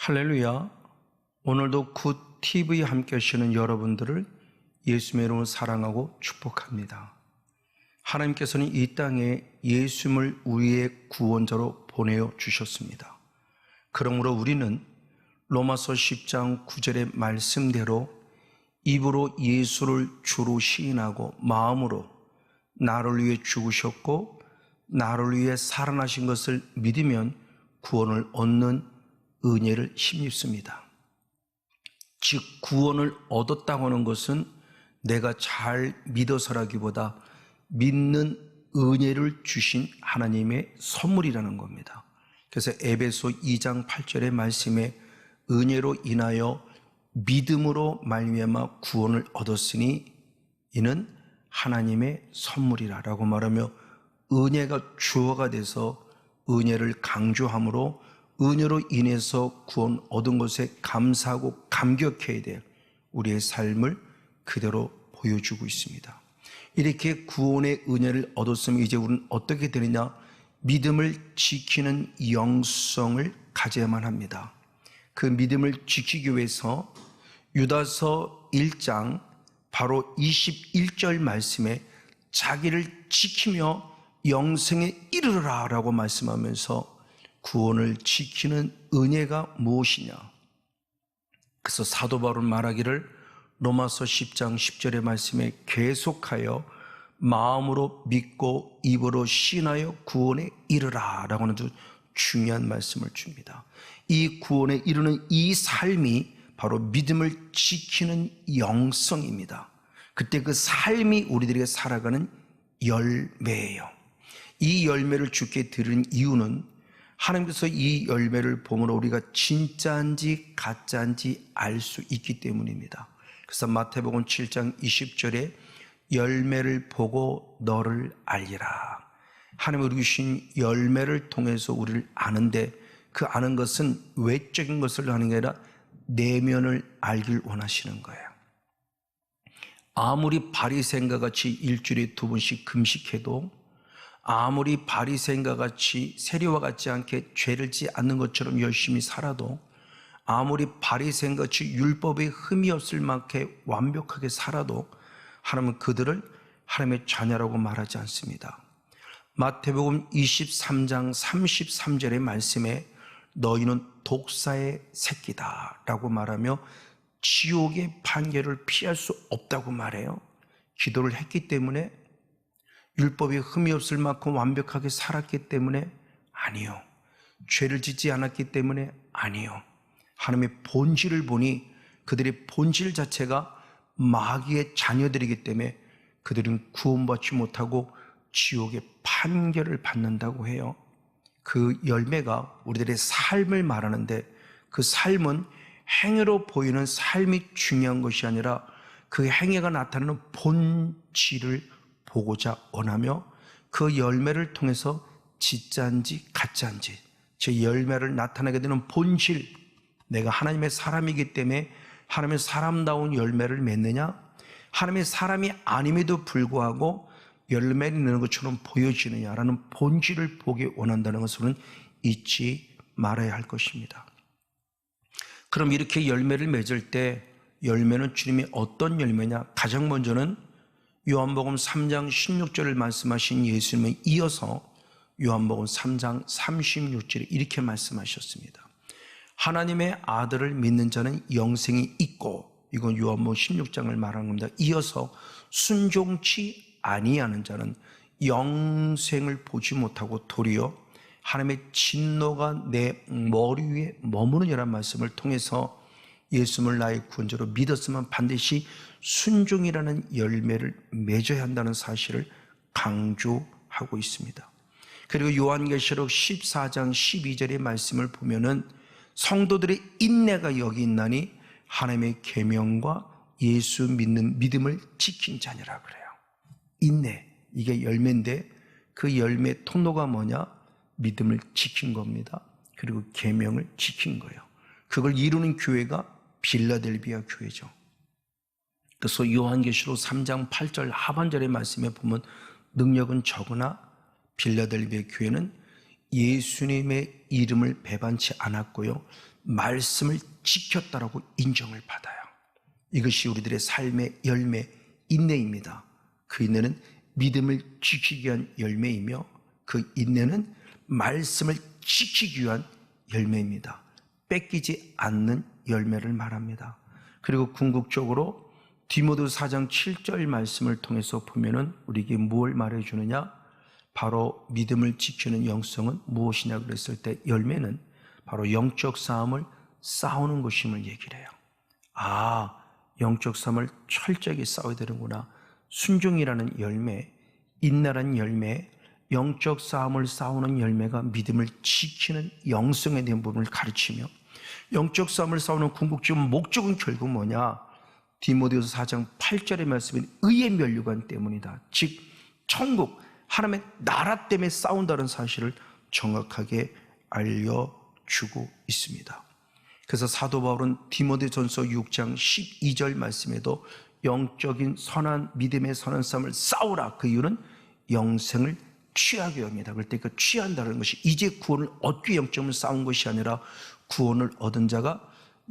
할렐루야. 오늘도 굿 TV 함께 하시는 여러분들을 예수님의 이름으로 사랑하고 축복합니다. 하나님께서는 이 땅에 예수님을 우리의 구원자로 보내어 주셨습니다. 그러므로 우리는 로마서 10장 9절의 말씀대로 입으로 예수를 주로 시인하고 마음으로 나를 위해 죽으셨고 나를 위해 살아나신 것을 믿으면 구원을 얻는 은혜를 힘입습니다. 즉 구원을 얻었다고 하는 것은 내가 잘 믿어서라기보다 믿는 은혜를 주신 하나님의 선물이라는 겁니다. 그래서 에베소 2장 8절의 말씀에 은혜로 인하여 믿음으로 말미암아 구원을 얻었으니 이는 하나님의 선물이라고 말하며 은혜가 주어가 돼서 은혜를 강조함으로 은혜로 인해서 구원 얻은 것에 감사하고 감격해야 될 우리의 삶을 그대로 보여주고 있습니다. 이렇게 구원의 은혜를 얻었으면 이제 우리는 어떻게 되느냐? 믿음을 지키는 영성을 가져야만 합니다. 그 믿음을 지키기 위해서 유다서 1장 바로 21절 말씀에 자기를 지키며 영생에 이르러라 라고 말씀하면서 구원을 지키는 은혜가 무엇이냐? 그래서 사도 바울은 말하기를 로마서 10장 10절의 말씀에 계속하여 마음으로 믿고 입으로 신하여 구원에 이르라 라고 하는 아주 중요한 말씀을 줍니다. 이 구원에 이르는 이 삶이 바로 믿음을 지키는 영성입니다. 그때 그 삶이 우리들에게 살아가는 열매예요. 이 열매를 주께 드린 이유는 하나님께서 이 열매를 보므로 우리가 진짜인지 가짜인지 알 수 있기 때문입니다. 그래서 마태복음 7장 20절에 열매를 보고 너를 알리라. 하나님이 우리 주신 열매를 통해서 우리를 아는데 그 아는 것은 외적인 것을 하는 게 아니라 내면을 알길 원하시는 거예요. 아무리 바리새인과 같이 일주일에 2번씩 금식해도 아무리 바리새인과 같이 세리와 같지 않게 죄를 지지 않는 것처럼 열심히 살아도 아무리 바리새인과 같이 율법에 흠이 없을 만큼 완벽하게 살아도 하나님은 그들을 하나님의 자녀라고 말하지 않습니다. 마태복음 23장 33절의 말씀에 너희는 독사의 새끼다 라고 말하며 지옥의 판결을 피할 수 없다고 말해요. 기도를 했기 때문에 율법에 흠이 없을 만큼 완벽하게 살았기 때문에 아니요. 죄를 짓지 않았기 때문에 아니요. 하나님의 본질을 보니 그들의 본질 자체가 마귀의 자녀들이기 때문에 그들은 구원받지 못하고 지옥의 판결을 받는다고 해요. 그 열매가 우리들의 삶을 말하는데 그 삶은 행위로 보이는 삶이 중요한 것이 아니라 그 행위가 나타나는 본질을 보고자 원하며 그 열매를 통해서 진짜인지 가짜인지 제 열매를 나타나게 되는 본질, 내가 하나님의 사람이기 때문에 하나님의 사람다운 열매를 맺느냐, 하나님의 사람이 아님에도 불구하고 열매를 내는 것처럼 보여지느냐라는 본질을 보기 원한다는 것은 잊지 말아야 할 것입니다. 그럼 이렇게 열매를 맺을 때 열매는 주님이 어떤 열매냐? 가장 먼저는 요한복음 3장 16절을 말씀하신 예수님은 이어서 요한복음 3장 36절에 이렇게 말씀하셨습니다. 하나님의 아들을 믿는 자는 영생이 있고, 이건 요한복음 16장을 말하는 겁니다. 이어서 순종치 아니하는 자는 영생을 보지 못하고 도리어 하나님의 진노가 내 머리 위에 머무르니라는 말씀을 통해서 예수님을 나의 구원자로 믿었으면 반드시 순종이라는 열매를 맺어야 한다는 사실을 강조하고 있습니다. 그리고 요한계시록 14장 12절의 말씀을 보면은 성도들의 인내가 여기 있나니 하나님의 계명과 예수 믿는 믿음을 지킨 자녀라 그래요. 인내, 이게 열매인데 그 열매 통로가 뭐냐? 믿음을 지킨 겁니다. 그리고 계명을 지킨 거예요. 그걸 이루는 교회가 빌라델비아 교회죠. 그래서 요한계시록 3장 8절 하반절의 말씀에 보면 능력은 적으나 빌라델비아 교회는 예수님의 이름을 배반치 않았고요. 말씀을 지켰다라고 인정을 받아요. 이것이 우리들의 삶의 열매, 인내입니다. 그 인내는 믿음을 지키기 위한 열매이며 그 인내는 말씀을 지키기 위한 열매입니다. 뺏기지 않는 열매를 말합니다. 그리고 궁극적으로 디모데 4장 7절 말씀을 통해서 보면은 우리에게 무엇을 말해주느냐? 바로 믿음을 지키는 영성은 무엇이냐 그랬을 때 열매는 바로 영적 싸움을 싸우는 것임을 얘기를 해요. 아, 영적 싸움을 철저하게 싸워야 되는구나. 순종이라는 열매, 인내라는 열매, 영적 싸움을 싸우는 열매가 믿음을 지키는 영성에 대한 부분을 가르치며 영적 싸움을 싸우는 궁극적 목적은 결국 뭐냐? 디모데후서 4장 8절의 말씀인 의의 면류관 때문이다. 즉 천국, 하나님의 나라 때문에 싸운다는 사실을 정확하게 알려주고 있습니다. 그래서 사도 바울은 디모데전서 6장 12절 말씀에도 영적인 선한 믿음의 선한 싸움을 싸우라. 그 이유는 영생을 취하게 합니다. 그럴 때 그 취한다는 것이 이제 구원을 얻기 영적으로 싸운 것이 아니라 구원을 얻은 자가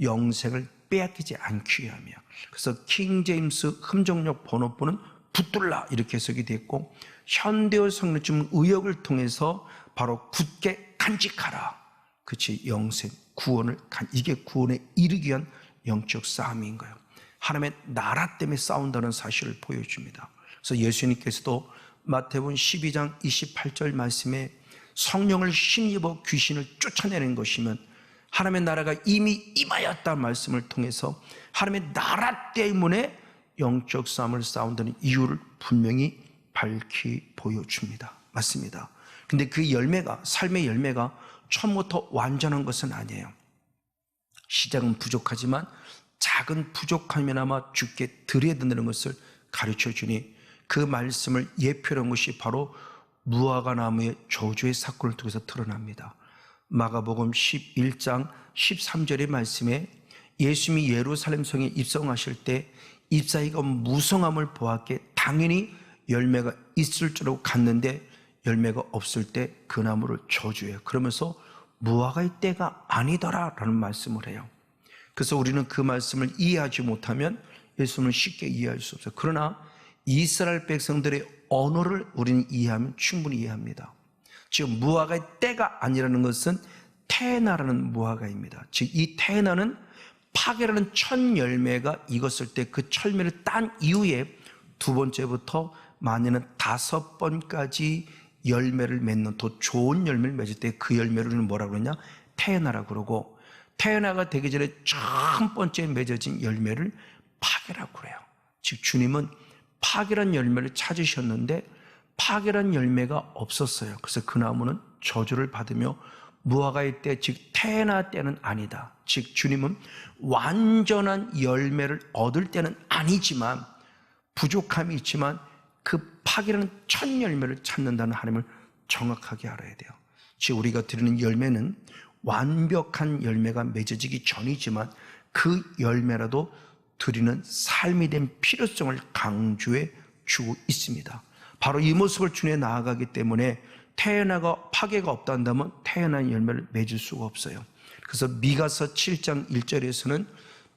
영생을 빼앗기지 않기 위함이야. 그래서 킹 제임스 흠정력 번호표는 붙들라 이렇게 해석이 됐고 현대어 성경은 의역을 통해서 바로 굳게 간직하라. 그치, 영생, 구원을 이게 구원에 이르기 위한 영적 싸움인 거예요. 하나님의 나라 때문에 싸운다는 사실을 보여줍니다. 그래서 예수님께서도 마태복음 12장 28절 말씀에 성령을 힘입어 귀신을 쫓아내는 것이면 하나님의 나라가 이미 임하였다는 말씀을 통해서 하나님의 나라 때문에 영적 싸움을 싸운다는 이유를 분명히 밝히 보여줍니다. 맞습니다. 근데 그 열매가, 삶의 열매가 처음부터 완전한 것은 아니에요. 시작은 부족하지만 작은 부족함이나마 주께 드려야 된다는 것을 가르쳐 주니 그 말씀을 예표한 것이 바로 무화과 나무의 저주의 사건을 통해서 드러납니다. 마가복음 11장 13절의 말씀에 예수님이 예루살렘 성에 입성하실 때 잎사귀가 무성함을 보았기에 당연히 열매가 있을 줄 알고 갔는데 열매가 없을 때 그 나무를 저주해요. 그러면서 무화과의 때가 아니더라 라는 말씀을 해요. 그래서 우리는 그 말씀을 이해하지 못하면 예수님을 쉽게 이해할 수 없어요. 그러나 이스라엘 백성들의 언어를 우리는 이해하면 충분히 이해합니다. 지금 무화과의 때가 아니라는 것은 테나라는 무화과입니다. 즉 이 테나는 파게라는 첫 열매가 익었을 때 그 철매를 딴 이후에 두 번째부터 많이는 5번까지 열매를 맺는 더 좋은 열매를 맺을 때 그 열매를 뭐라고 그러냐? 테나라고 그러고 테나가 되기 전에 첫 번째 맺어진 열매를 파게라고 그래요. 즉 주님은 파게란 열매를 찾으셨는데 파게란 열매가 없었어요. 그래서 그 나무는 저주를 받으며 무화과의 때, 즉 테나 때는 아니다. 즉 주님은 완전한 열매를 얻을 때는 아니지만 부족함이 있지만 그 파기라는 첫 열매를 찾는다는 하나님을 정확하게 알아야 돼요. 즉 우리가 드리는 열매는 완벽한 열매가 맺어지기 전이지만 그 열매라도 드리는 삶이 된 필요성을 강조해 주고 있습니다. 바로 이 모습을 주님에 나아가기 때문에 태어나가 파괴가 없다 한다면 태어난 열매를 맺을 수가 없어요. 그래서 미가서 7장 1절에서는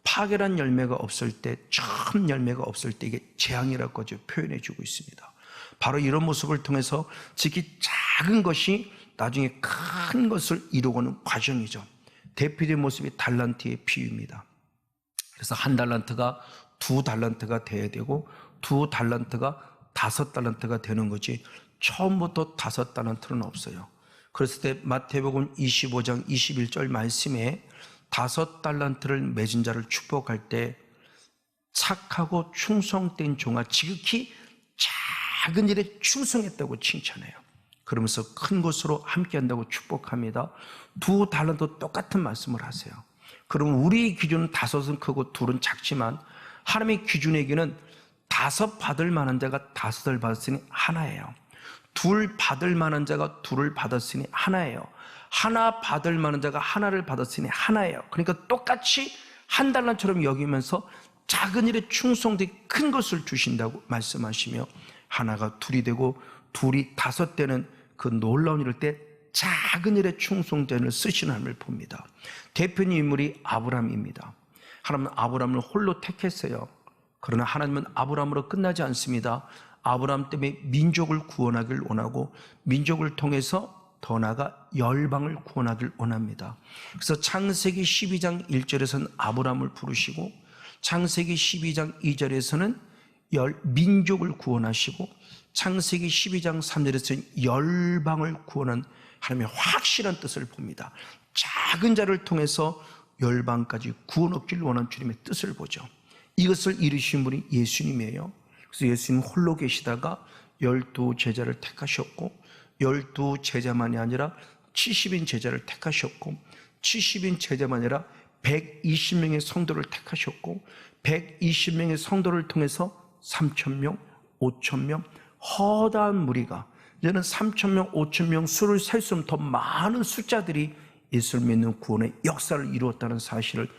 파괴란 열매가 없을 때, 처음 열매가 없을 때 이게 재앙이라고 표현해 주고 있습니다. 바로 이런 모습을 통해서 즉히 작은 것이 나중에 큰 것을 이루고는 과정이죠. 대표된 모습이 달란트의 비유입니다. 그래서 1달란트가 2달란트가 돼야 되고 2달란트가 5달란트가 되는 거지 처음부터 5달란트는 없어요. 그랬을 때 마태복음 25장 21절 말씀에 5달란트를 맺은 자를 축복할 때 착하고 충성된 종아 지극히 작은 일에 충성했다고 칭찬해요. 그러면서 큰 것으로 함께한다고 축복합니다. 2달란트 똑같은 말씀을 하세요. 그럼 우리의 기준은 5은 크고 2은 작지만 하나님의 기준에게는 5 받을 만한 자가 5을 받았으니 하나예요. 2 받을 만한 자가 2를 받았으니 하나예요. 1 받을 만한 자가 1를 받았으니 하나예요. 그러니까 똑같이 1달란트처럼 여기면서 작은 일에 충성되게 큰 것을 주신다고 말씀하시며 하나가 2이 되고 2이 5 되는 그 놀라운 일을 때 작은 일에 충성됨을 쓰시는 하나님을 봅니다. 대표님 인물이 아브라함입니다. 하나님은 아브라함을 홀로 택했어요. 그러나 하나님은 아브라함으로 끝나지 않습니다. 아브라함 때문에 민족을 구원하길 원하고 민족을 통해서 더 나아가 열방을 구원하길 원합니다. 그래서 창세기 12장 1절에서는 아브라함을 부르시고 창세기 12장 2절에서는 민족을 구원하시고 창세기 12장 3절에서는 열방을 구원한 하나님의 확실한 뜻을 봅니다. 작은 자를 통해서 열방까지 구원 얻기를 원하는 주님의 뜻을 보죠. 이것을 이루신 분이 예수님이에요. 그래서 예수님 홀로 계시다가 12 제자를 택하셨고 12 제자만이 아니라 70인 제자를 택하셨고 70인 제자만 아니라 120명의 성도를 택하셨고 120명의 성도를 통해서 3,000명, 5,000명 허다한 무리가 이제는 3,000명, 5,000명 수를 셀 수 없는 더 많은 숫자들이 예수를 믿는 구원의 역사를 이루었다는 사실을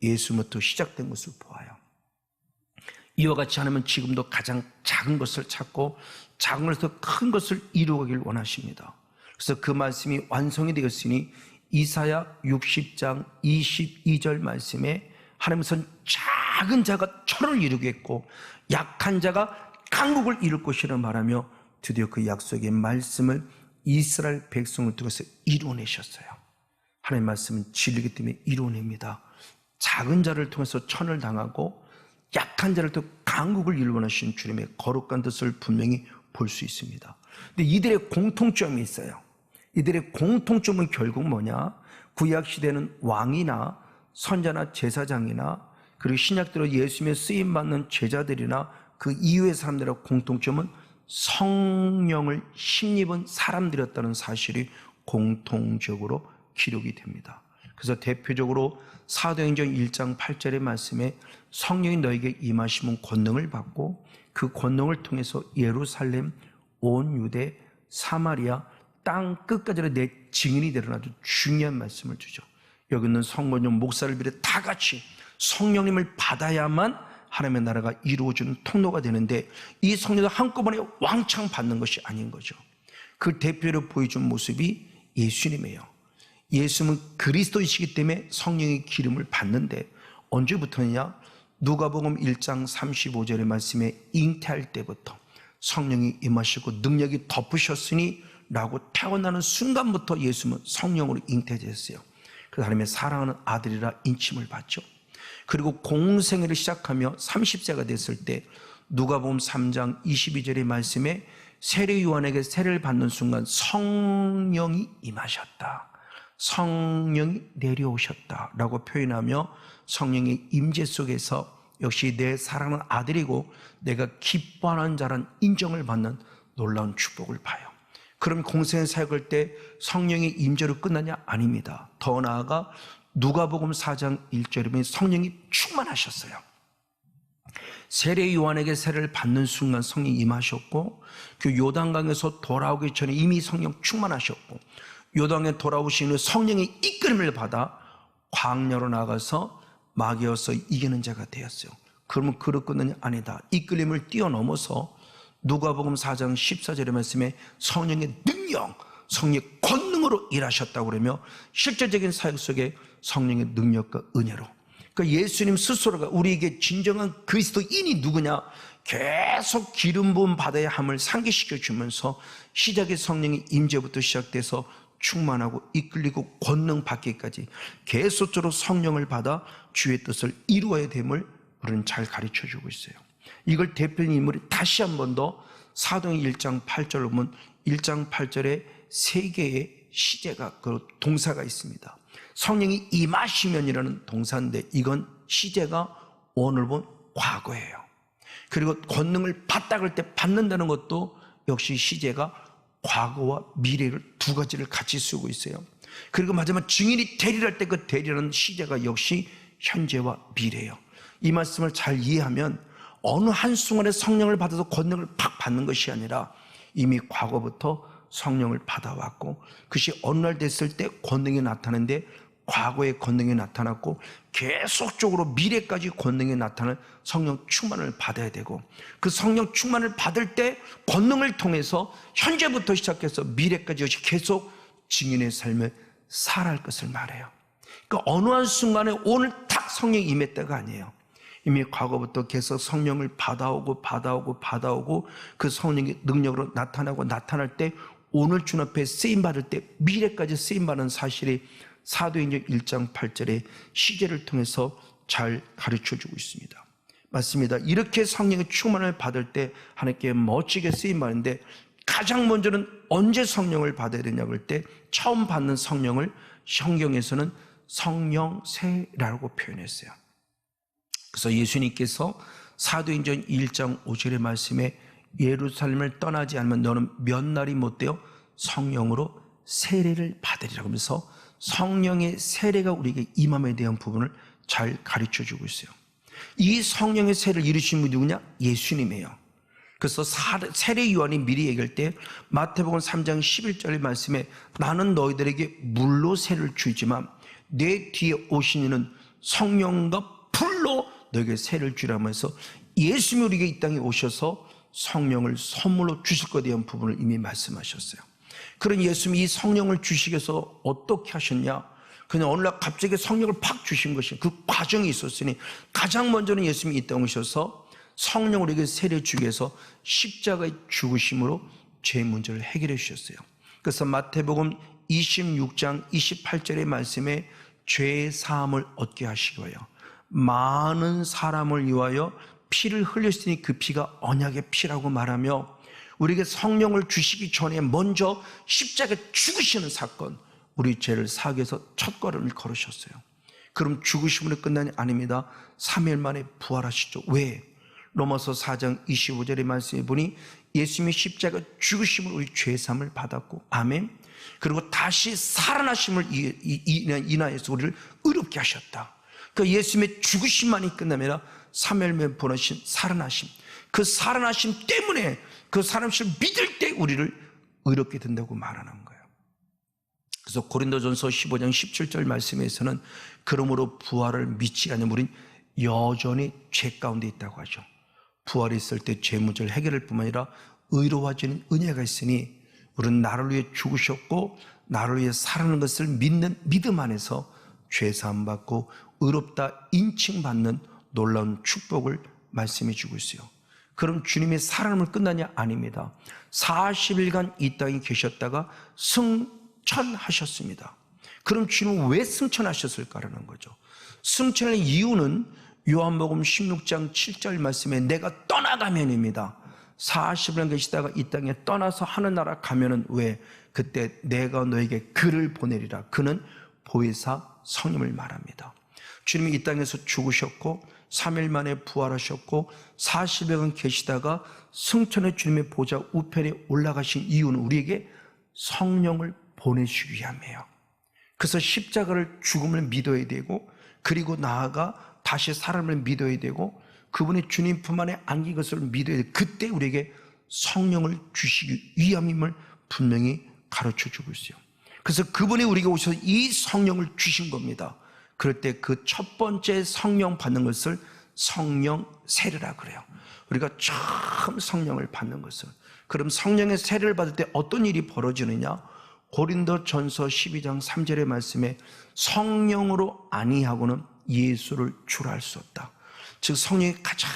예수부터 시작된 것을 보아요. 이와 같이 하나님은 지금도 가장 작은 것을 찾고 작은 것에서 큰 것을 이루어가길 원하십니다. 그래서 그 말씀이 완성이 되었으니 이사야 60장 22절 말씀에 하나님은 작은 자가 천을 이루겠고 약한 자가 강국을 이룰 것이라 말하며 드디어 그 약속의 말씀을 이스라엘 백성을 통해서 이루어내셨어요. 하나님의 말씀은 진리이기 때문에 이루어냅니다. 작은 자를 통해서 천을 당하고 약한 자를 통해 강국을 이루어내신 주님의 거룩한 뜻을 분명히 볼 수 있습니다. 근데 이들의 공통점이 있어요. 이들의 공통점은 결국 뭐냐? 구약시대는 왕이나 선자나 제사장이나 그리고 신약대로 예수님의 쓰임받는 제자들이나 그 이후의 사람들의 공통점은 성령을 힘입은 사람들이었다는 사실이 공통적으로 기록이 됩니다. 그래서 대표적으로 사도행전 1장 8절의 말씀에 성령이 너에게 임하시면 권능을 받고 그 권능을 통해서 예루살렘, 온 유대, 사마리아, 땅 끝까지 내 증인이 되라는 아주 중요한 말씀을 주죠. 여기 있는 성모님, 목사를 비롯해 다 같이 성령님을 받아야만 하나님의 나라가 이루어지는 통로가 되는데 이 성령을 한꺼번에 왕창 받는 것이 아닌 거죠. 그 대표로 보여준 모습이 예수님이에요. 예수님은 그리스도이시기 때문에 성령의 기름을 받는데 언제부터냐? 누가복음 1장 35절의 말씀에 잉태할 때부터 성령이 임하시고 능력이 덮으셨으니 라고 태어나는 순간부터 예수님은 성령으로 잉태되었어요. 그래서 하나님의 사랑하는 아들이라 인침을 받죠. 그리고 공생애를 시작하며 30세가 됐을 때 누가복음 3장 22절의 말씀에 세례 요한에게 세례를 받는 순간 성령이 임하셨다. 성령이 내려오셨다 라고 표현하며 성령의 임재 속에서 역시 내 사랑하는 아들이고 내가 기뻐하는 자란 인정을 받는 놀라운 축복을 봐요. 그럼 공생의 사역할 때 성령의 임재로 끝나냐? 아닙니다. 더 나아가 누가복음 4장 1절에 보면 성령이 충만하셨어요. 세례 요한에게 세례를 받는 순간 성령이 임하셨고 그 요단강에서 돌아오기 전에 이미 성령 충만하셨고 요단에 돌아오신 후 성령의 이끌림을 받아 광야로 나가서 마귀여서 이기는 자가 되었어요. 그러면 그릇 끊느냐? 아니다. 이끌림을 뛰어넘어서 누가복음 4장 14절의 말씀에 성령의 능력, 성령의 권능으로 일하셨다고 그러며 실제적인 사역 속에 성령의 능력과 은혜로 그러니까 예수님 스스로가 우리에게 진정한 그리스도인이 누구냐? 계속 기름 부음 받아야 함을 상기시켜 주면서 시작의 성령의 임재부터 시작돼서 충만하고 이끌리고 권능 받기까지 계속적으로 성령을 받아 주의 뜻을 이루어야 됨을 우리는 잘 가르쳐주고 있어요. 이걸 대표적인 인물이 다시 한 번 더 사도행전 1장 8절을 보면 1장 8절에 세 개의 시제가 그 동사가 있습니다. 성령이 임하시면이라는 동사인데 이건 시제가 오늘 본 과거예요. 그리고 권능을 받다 그럴 때 받는다는 것도 역시 시제가 과거와 미래를 두 가지를 같이 쓰고 있어요. 그리고 마지막 증인이 되리랄 때 그 되리라는 시제가 역시 현재와 미래예요. 이 말씀을 잘 이해하면 어느 한순간에 성령을 받아서 권능을 팍 받는 것이 아니라 이미 과거부터 성령을 받아왔고 그것이 어느 날 됐을 때 권능이 나타나는데 과거의 권능이 나타났고 계속적으로 미래까지 권능이 나타나는 성령 충만을 받아야 되고 그 성령 충만을 받을 때 권능을 통해서 현재부터 시작해서 미래까지 역시 계속 증인의 삶을 살아갈 것을 말해요. 그러니까 어느 한 순간에 오늘 딱 성령이 임했다가 아니에요. 이미 과거부터 계속 성령을 받아오고 그 성령의 능력으로 나타날 때 오늘 주 앞에 쓰임받을 때 미래까지 쓰임받는 사실이 사도행전 1장 8절의 시제를 통해서 잘 가르쳐주고 있습니다. 맞습니다. 이렇게 성령의 충만을 받을 때 하나님께 멋지게 쓰임받는데 가장 먼저는 언제 성령을 받아야 되냐고 할 때 처음 받는 성령을 성경에서는 성령세라고 표현했어요. 그래서 예수님께서 사도행전 1장 5절의 말씀에 예루살렘을 떠나지 않으면 너는 몇 날이 못 되어 성령으로 세례를 받으리라고 하면서 성령의 세례가 우리에게 임함에 대한 부분을 잘 가르쳐주고 있어요. 이 성령의 세례를 이루신 분이 누구냐? 예수님이에요. 그래서 세례 요한이 미리 얘기할 때 마태복음 3장 11절의 말씀에 나는 너희들에게 물로 세례를 주지만 내 뒤에 오신 이는 성령과 불로 너에게 세례를 주라면서 예수님이 우리에게 이 땅에 오셔서 성령을 선물로 주실 것에 대한 부분을 이미 말씀하셨어요. 그런 예수님이 이 성령을 주시기 위해서 어떻게 하셨냐? 그냥 어느 날 갑자기 성령을 팍 주신 것이 그 과정이 있었으니 가장 먼저는 예수님이 이 땅에 오셔서 성령을 우리에게 세례 주기 위해서 십자가의 죽으심으로 죄 문제를 해결해 주셨어요. 그래서 마태복음 26장 28절의 말씀에 죄 사함을 얻게 하시고요. 많은 사람을 위하여 피를 흘렸으니 그 피가 언약의 피라고 말하며 우리에게 성령을 주시기 전에 먼저 십자가에 죽으시는 사건, 우리 죄를 사하기 위해서 첫걸음을 걸으셨어요. 그럼 죽으심으로 끝나니 아닙니다. 3일 만에 부활하시죠. 왜? 로마서 4장 25절의 말씀에 보니 예수님이 십자가 죽으심으로 우리 죄사함을 받았고 아멘. 그리고 다시 살아나심을 인하여서 우리를 의롭게 하셨다. 그러니까 예수님의 죽으심만이 끝나면 3일 만에 부활하신 살아나심, 그 살아나심 때문에 그 살아나심을 믿을 때 우리를 의롭게 된다고 말하는 거예요. 그래서 고린도전서 15장 17절 말씀에서는 그러므로 부활을 믿지 않는 우린 여전히 죄 가운데 있다고 하죠. 부활이 있을 때 죄 문제를 해결할 뿐만 아니라 의로워지는 은혜가 있으니 우리는 나를 위해 죽으셨고 나를 위해 살아나는 것을 믿는 믿음 안에서 죄 사함 받고 의롭다 인칭받는 놀라운 축복을 말씀해 주고 있어요. 그럼 주님의 살아남을 끝나냐? 아닙니다. 40일간 이 땅에 계셨다가 승천하셨습니다. 그럼 주님은 왜 승천하셨을까라는 거죠. 승천의 이유는 요한복음 16장 7절 말씀에 내가 떠나가면입니다. 40일간 계시다가 이 땅에 떠나서 하늘나라 가면은 왜? 그때 내가 너에게 그를 보내리라. 그는 보혜사 성령을 말합니다. 주님이 이 땅에서 죽으셨고 3일 만에 부활하셨고 40일간 계시다가 승천의 주님의 보좌 우편에 올라가신 이유는 우리에게 성령을 보내주기 위함이에요. 그래서 십자가를 죽음을 믿어야 되고 그리고 나아가 다시 사람을 믿어야 되고 그분의 주님 품 안에 안긴 것을 믿어야 되고 그때 우리에게 성령을 주시기 위함임을 분명히 가르쳐주고 있어요. 그래서 그분이 우리에게 오셔서 이 성령을 주신 겁니다. 그럴 때 그 첫 번째 성령 받는 것을 성령 세례라 그래요. 우리가 처음 성령을 받는 것을. 그럼 성령의 세례를 받을 때 어떤 일이 벌어지느냐? 고린도전서 12장 3절의 말씀에 성령으로 아니하고는 예수를 주라 할 수 없다. 즉 성령이 가장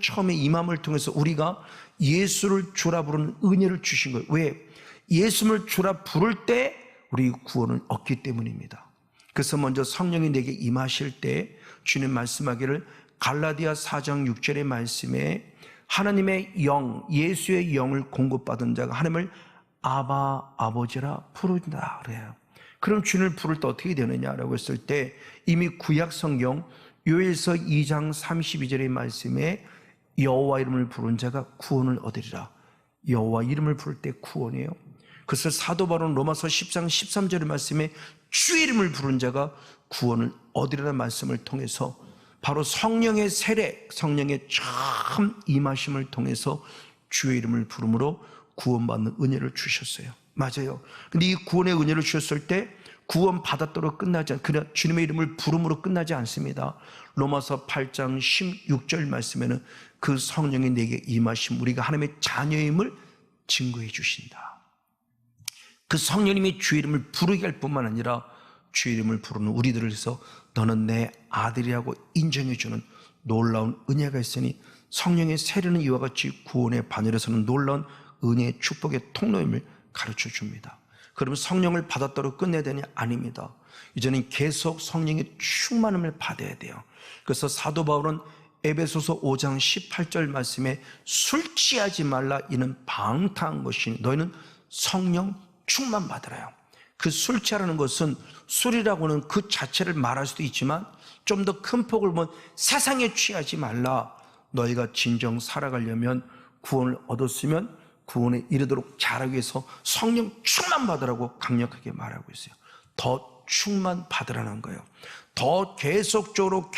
처음에 임함을 통해서 우리가 예수를 주라 부르는 은혜를 주신 거예요. 왜? 예수를 주라 부를 때 우리 구원을 얻기 때문입니다. 그래서 먼저 성령이 내게 임하실 때 주님 말씀하기를 갈라디아 4장 6절의 말씀에 하나님의 영, 예수의 영을 공급받은 자가 하나님을 아바, 아버지라 부른다 그래요. 그럼 주님을 부를 때 어떻게 되느냐라고 했을 때 이미 구약 성경 요엘서 2장 32절의 말씀에 여호와 이름을 부른 자가 구원을 얻으리라. 여호와 이름을 부를 때 구원이에요. 그래서 사도 바울은 로마서 10장 13절의 말씀에 주의 이름을 부른 자가 구원을 얻으리라는 말씀을 통해서 바로 성령의 세례, 성령의 참 임하심을 통해서 주의 이름을 부름으로 구원받는 은혜를 주셨어요. 맞아요. 근데 이 구원의 은혜를 주셨을 때 구원 받았도록 끝나지 않고 그냥 주님의 이름을 부름으로 끝나지 않습니다. 로마서 8장 16절 말씀에는 그 성령이 내게 임하심 우리가 하나님의 자녀임을 증거해 주신다. 그 성령님이 주 이름을 부르게 할 뿐만 아니라 주 이름을 부르는 우리들을 위해서 너는 내 아들이라고 인정해 주는 놀라운 은혜가 있으니 성령의 세례는 이와 같이 구원의 바늘에서는 놀라운 은혜의 축복의 통로임을 가르쳐 줍니다. 그러면 성령을 받았다고 끝내야 되냐? 아닙니다. 이제는 계속 성령의 충만함을 받아야 돼요. 그래서 사도 바울은 에베소서 5장 18절 말씀에 술 취하지 말라 이는 방탕한 것이니 너희는 성령 충만 받으라요. 그 술 취하라는 것은 술이라고는 그 자체를 말할 수도 있지만 좀 더 큰 폭을 보면 세상에 취하지 말라. 너희가 진정 살아가려면 구원을 얻었으면 구원에 이르도록 자라기 위해서 성령 충만 받으라고 강력하게 말하고 있어요. 더 충만 받으라는 거예요. 더 계속적으로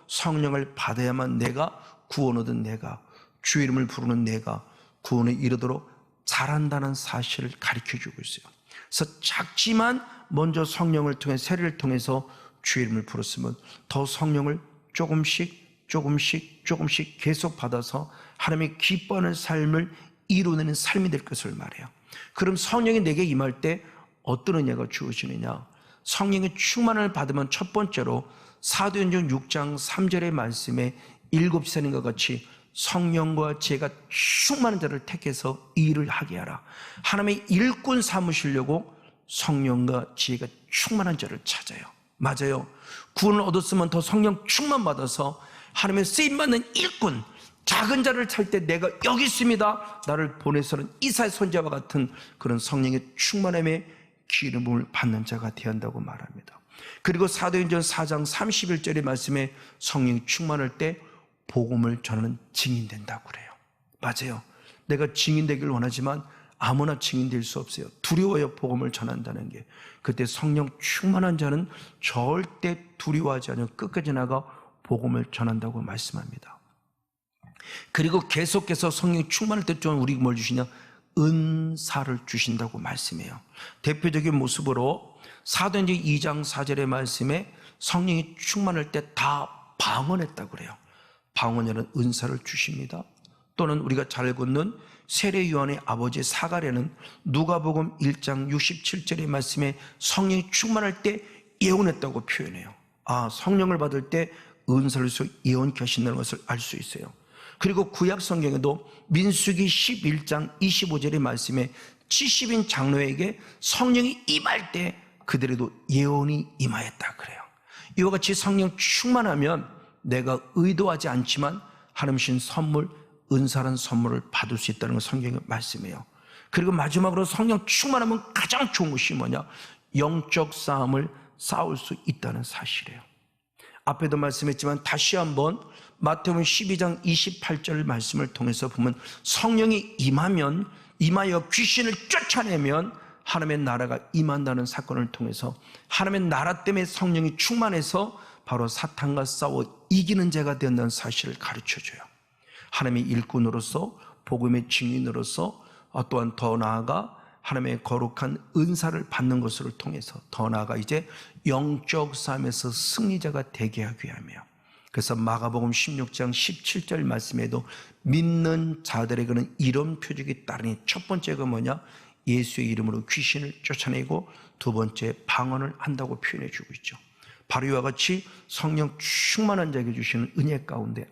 성령을 받아야만 내가 구원 얻은 내가 주 이름을 부르는 내가 구원에 이르도록 자란다는 사실을 가르쳐주고 있어요. 그래서 작지만 먼저 성령을 통해 세례를 통해서 주 이름을 부르시면 더 성령을 조금씩 계속 받아서 하나님의 기뻐하는 삶을 이루어내는 삶이 될 것을 말해요. 그럼 성령이 내게 임할 때 어떤 은혜가 주어지느냐? 성령의 충만을 받으면 첫 번째로 사도행전 6장 3절의 말씀에 7사람과 같이 성령과 지혜가 충만한 자를 택해서 이 일을 하게 하라. 하나님의 일꾼 삼으시려고 성령과 지혜가 충만한 자를 찾아요. 맞아요. 구원을 얻었으면 더 성령 충만 받아서 하나님의 쓰임받는 일꾼, 작은 자를 찾을 때 내가 여기 있습니다, 나를 보내서는 이사의 손자와 같은 그런 성령의 충만함의 기름을 받는 자가 되어야 한다고 말합니다. 그리고 사도행전 4장 31절의 말씀에 성령이 충만할 때 복음을 전하는 증인된다고 그래요. 맞아요. 내가 증인되기를 원하지만 아무나 증인될 수 없어요. 두려워요. 복음을 전한다는 게. 그때 성령 충만한 자는 절대 두려워하지 않으며 끝까지 나가 복음을 전한다고 말씀합니다. 그리고 계속해서 성령이 충만할 때 좀 우리가 뭘 주시냐? 은사를 주신다고 말씀해요. 대표적인 모습으로 사도행전 2장 4절의 말씀에 성령이 충만할 때 다 방언했다고 그래요. 방언이라는 은사를 주십니다. 또는 우리가 잘 걷는 세례 요한의 아버지 사가랴는 누가복음 1장 67절의 말씀에 성령이 충만할 때 예언했다고 표현해요. 아, 성령을 받을 때 은사를 써 예언케 하신다는 것을 알 수 있어요. 그리고 구약 성경에도 민수기 11장 25절의 말씀에 70인 장로에게 성령이 임할 때 그들에도 예언이 임하였다 그래요. 이와 같이 성령 충만하면 내가 의도하지 않지만 하나님 주신 선물, 은사라는 선물을 받을 수 있다는 걸 성경이 말씀해요. 그리고 마지막으로 성령 충만하면 가장 좋은 것이 뭐냐? 영적 싸움을 싸울 수 있다는 사실이에요. 앞에도 말씀했지만 다시 한번 마태복음 12장 28절 말씀을 통해서 보면 성령이 임하여 귀신을 쫓아내면 하나님의 나라가 임한다는 사건을 통해서 하나님의 나라 때문에 성령이 충만해서 바로 사탄과 싸워 이기는 자가 된다는 사실을 가르쳐줘요. 하나님의 일꾼으로서 복음의 증인으로서 또한 더 나아가 하나님의 거룩한 은사를 받는 것을 통해서 더 나아가 이제 영적 싸움에서 승리자가 되게 하기 위함이에요. 그래서 마가복음 16장 17절 말씀에도 믿는 자들에게는 이런 표적이 따르니 첫 번째가 뭐냐? 예수의 이름으로 귀신을 쫓아내고 두 번째 방언을 한다고 표현해 주고 있죠. 바로 이와 같이 성령 충만한 자에게 주시는 은혜 가운데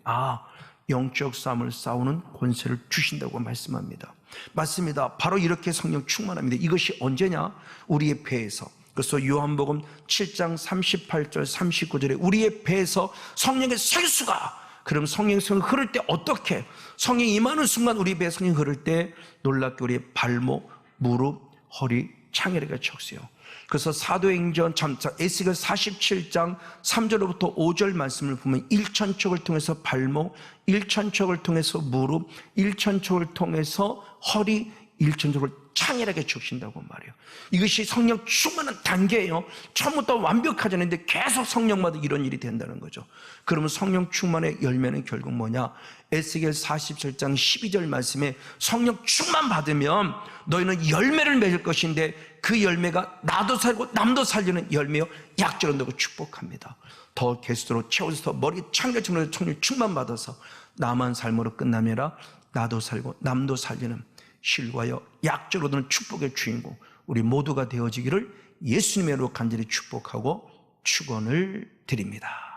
영적 싸움을 싸우는 권세를 주신다고 말씀합니다. 맞습니다. 바로 이렇게 성령 충만합니다. 이것이 언제냐? 우리의 배에서. 그래서 요한복음 7장 38절 39절에 우리의 배에서 성령의 생수가, 그럼 성령의 생수가 흐를 때 어떻게? 성령이 임하는 순간 우리 배에 성령이 흐를 때 놀랍게 우리의 발목, 무릎, 허리, 창에가 척세요. 그래서 사도행전 에스겔 47장 3절로부터 5절 말씀을 보면 1천척을 통해서 발목, 1천척을 통해서 무릎, 1천척을 통해서 허리, 1천척을 창이라게 적신다고 말해요. 이것이 성령 충만한 단계예요. 처음부터 완벽하지 않은데 계속 성령마다 이런 일이 된다는 거죠. 그러면 성령 충만의 열매는 결국 뭐냐? 에스겔 47장 12절 말씀에 성령 충만 받으면 너희는 열매를 맺을 것인데 그 열매가 나도 살고 남도 살리는 열매요 약절을 넣고 축복합니다. 더 계속으로 채워서 머리 창조처럼 성령 충만 받아서 나만 삶으로 끝나면라 나도 살고 남도 살리는 실과여 약절로 드는 축복의 주인공 우리 모두가 되어지기를 예수님의 이름으로 간절히 축복하고 축원을 드립니다.